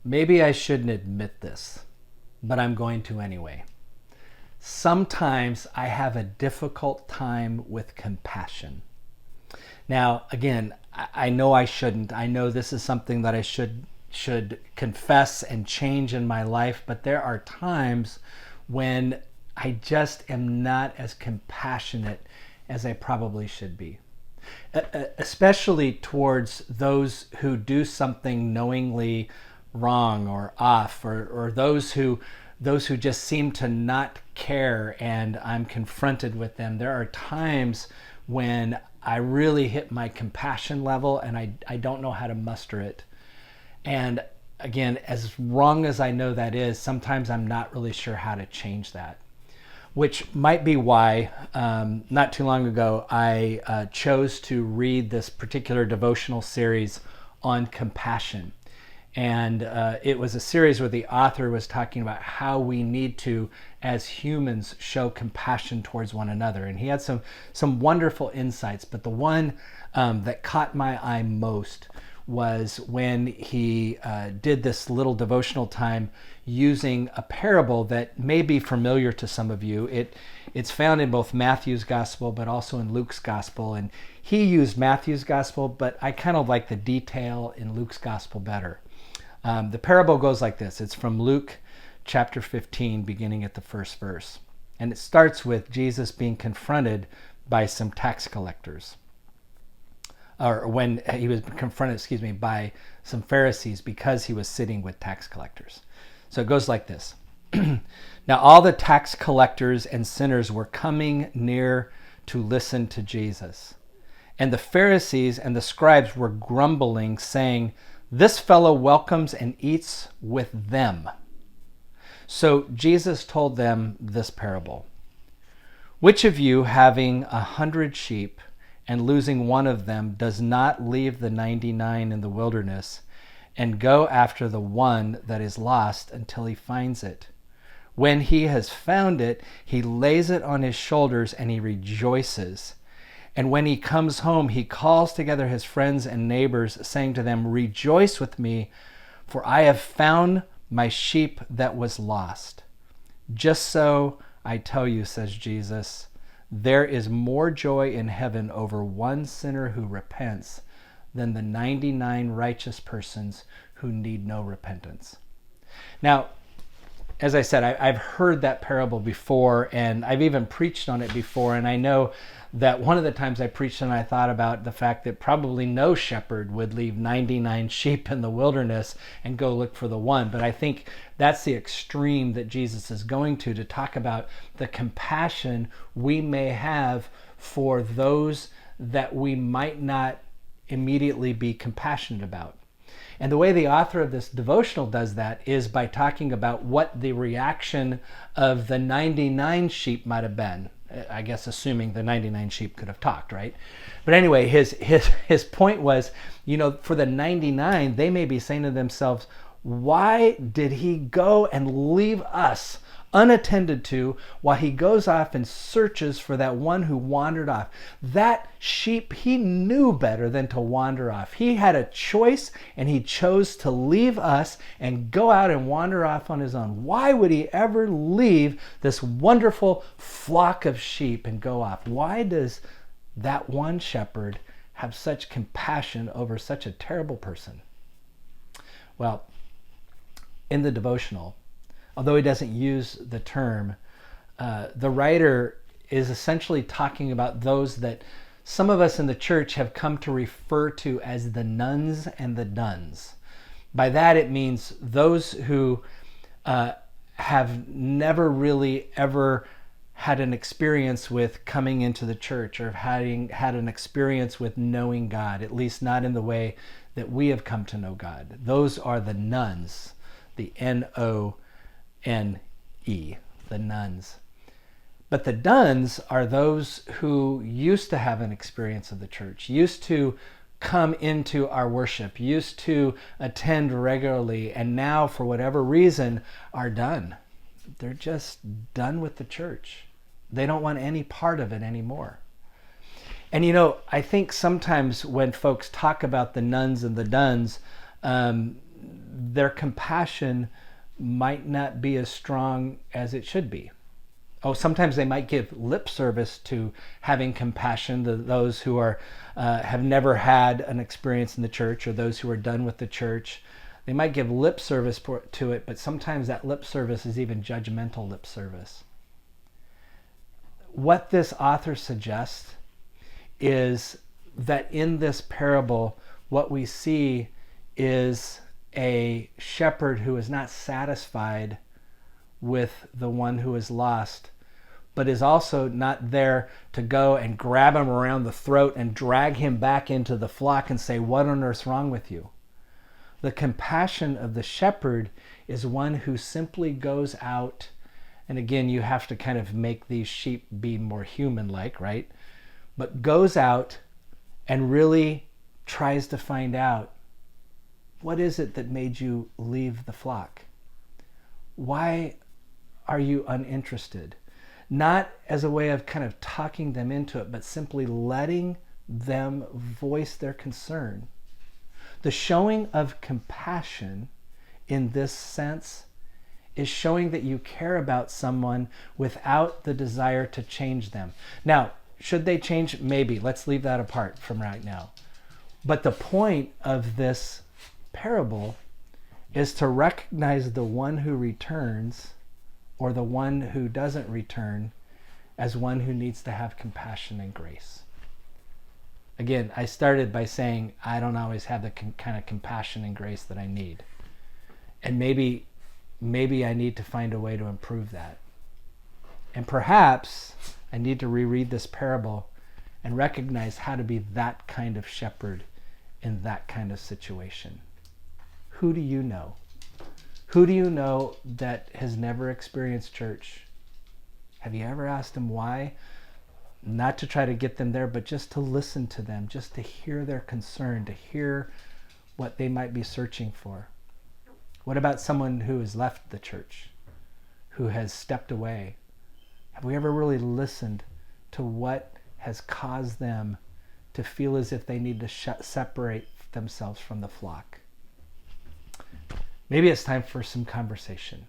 Maybe I shouldn't admit this, but I'm going to anyway. Sometimes I have a difficult time with compassion. Now, again, I know I shouldn't. I know this is something that I should confess and change in my life, but there are times when I just am not as compassionate as I probably should be. Especially towards those who do something knowingly wrong or off, or those who just seem to not care, and I'm confronted with them. There are times when I really hit my compassion level and I don't know how to muster it. And again, as wrong as I know that is, sometimes I'm not really sure how to change that, which might be why not too long ago I chose to read this particular devotional series on compassion. And it was a series where the author was talking about how we need to, as humans, show compassion towards one another. And he had some wonderful insights, but the one that caught my eye most was when he did this little devotional time using a parable that may be familiar to some of you. It's found in both Matthew's gospel, but also in Luke's gospel. And he used Matthew's gospel, but I kind of like the detail in Luke's gospel better. The parable goes like this. It's from Luke chapter 15, beginning at the first verse. And it starts with Jesus being confronted by some tax collectors. Or when he was confronted, by some Pharisees because he was sitting with tax collectors. So it goes like this. Now all the tax collectors and sinners were coming near to listen to Jesus. And the Pharisees and the scribes were grumbling, saying, "This fellow welcomes and eats with them." So Jesus told them this parable. Which of you, having 100 sheep and losing one of them, does not leave the 99 in the wilderness and go after the one that is lost until he finds it? When he has found it, he lays it on his shoulders and he rejoices. And when he comes home, he calls together his friends and neighbors, saying to them, "Rejoice with me, for I have found my sheep that was lost." Just so, I tell you, says Jesus, there is more joy in heaven over one sinner who repents than the 99 righteous persons who need no repentance. Now, as I said, I've heard that parable before, and I've even preached on it before, and I know that one of the times I preached on it, I thought about the fact that probably no shepherd would leave 99 sheep in the wilderness and go look for the one. But I think that's the extreme that Jesus is going to talk about the compassion we may have for those that we might not immediately be compassionate about. And the way the author of this devotional does that is by talking about what the reaction of the 99 sheep might have been. I guess assuming the 99 sheep could have talked, right? But anyway, his point was, for the 99, they may be saying to themselves, why did he go and leave us unattended to while he goes off and searches for that one who wandered off? That sheep, he knew better than to wander off. He had a choice and he chose to leave us and go out and wander off on his own. Why would he ever leave this wonderful flock of sheep and go off? Why does that one shepherd have such compassion over such a terrible person? Well, in the devotional, although he doesn't use the term, the writer is essentially talking about those that some of us in the church have come to refer to as the nones and the dones. By that it means those who have never really ever had an experience with coming into the church or having had an experience with knowing God, at least not in the way that we have come to know God. Those are the nones, the N-O-N-E, the nones. But the dones are those who used to have an experience of the church, used to come into our worship, used to attend regularly, and now, for whatever reason, are done. They're just done with the church. They don't want any part of it anymore. And I think sometimes when folks talk about the nones and the dones, their compassion might not be as strong as it should be. Oh, sometimes they might give lip service to having compassion to those who are have never had an experience in the church, or those who are done with the church. They might give lip service to it, but sometimes that lip service is even judgmental lip service. What this author suggests is that in this parable, what we see is a shepherd who is not satisfied with the one who is lost, but is also not there to go and grab him around the throat and drag him back into the flock and say, "What on earth's wrong with you?" The compassion of the shepherd is one who simply goes out, and again, you have to kind of make these sheep be more human-like, right? But goes out and really tries to find out, what is it that made you leave the flock? Why are you uninterested? Not as a way of kind of talking them into it, but simply letting them voice their concern. The showing of compassion in this sense is showing that you care about someone without the desire to change them. Now, should they change? Maybe. Let's leave that apart from right now. But the point of this parable is to recognize the one who returns, or the one who doesn't return, as one who needs to have compassion and grace. Again, I started by saying I don't always have the kind of compassion and grace that I need. And maybe I need to find a way to improve that. And perhaps I need to reread this parable and recognize how to be that kind of shepherd in that kind of situation. Who do you know? Who do you know that has never experienced church? Have you ever asked them why? Not to try to get them there, but just to listen to them, just to hear their concern, to hear what they might be searching for. What about someone who has left the church, who has stepped away? Have we ever really listened to what has caused them to feel as if they need to separate themselves from the flock? Maybe it's time for some conversation.